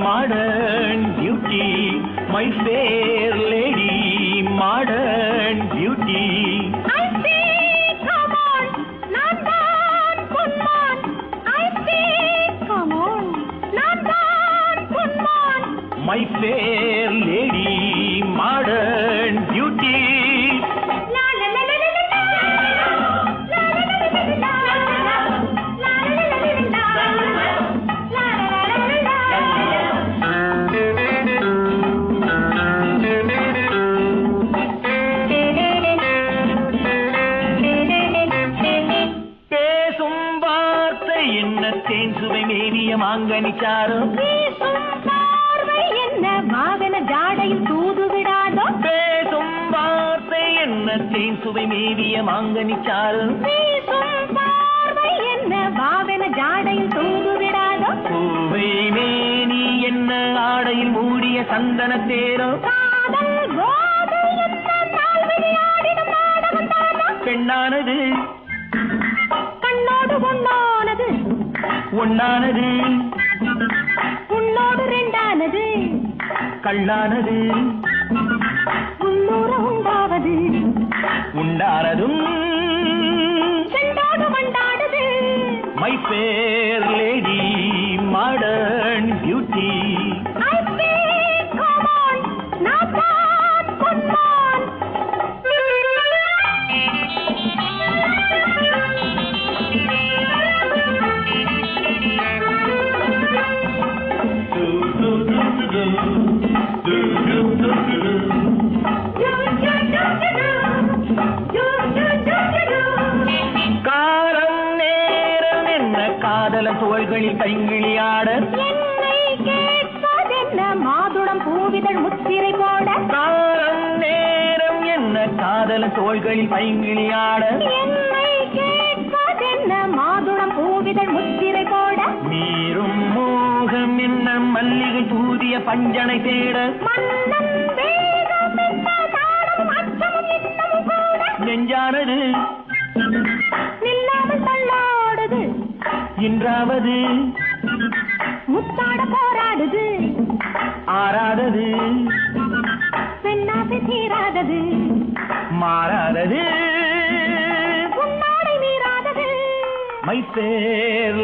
modern beauty, my fair lady, modern beauty. I say, come on, Nandan Kunman. I say, come on, Nandan Kunman. My fair lady, modern beauty. மாங்கனிச்சாரோ பேசும் பார்வை என்ன மாவன ஜாடையில் தூது விடாதோ பேசும் வார்த்தை என்ன தேன் சுவை மேவிய மாங்கனிச்சாரோ பேசும் பார்வை என்ன மாவன ஜாடையில் தூது விடாதோ பூவை மேனி என்ன ஆடையில் மூடிய சந்தன தேரோ காதல் போதை என்ன தாழ்வழி ஆடிடும் நாடகம் தானோ பெண்ணானது கண்ணோடு பொண்ணானது ஒன்னானது உன்னோடு ரெண்டானது கண்ணானது உன்னோடு உண்டாவது உண்டானதும் செண்டோடு வண்டாடுது my fair lady modern beauty I say, come on, Nandan Kunman. காலம் நேரம் என்ன காதலன் தோள்களில் கைங்கிளியாட என்னை கேட்பதென்ன மாதுளம் பூவிதழ் முத்திரை போட காலம் நேரம் என்ன காதலன் தோள்களில் கைங்கிளியாட என்னை கேட்பதென்ன மாதுளம் பூவிதழ் முத்திரை போட நீரும் மோகம் என்ன மல்லிகை தூதிய பஞ்சனை தேட மன்னன் வேகம் என்ன தாளமும் அச்சமும் இன்னமும் கூட நெஞ்சானது நில்லாமல் தள்ளாடுது இன்றாவது முத்தாட போராடுது ஆறாதது பெண்ணாசை தீராதது மாறாதது உன்னாடை மீறாதது மை ஃபேர்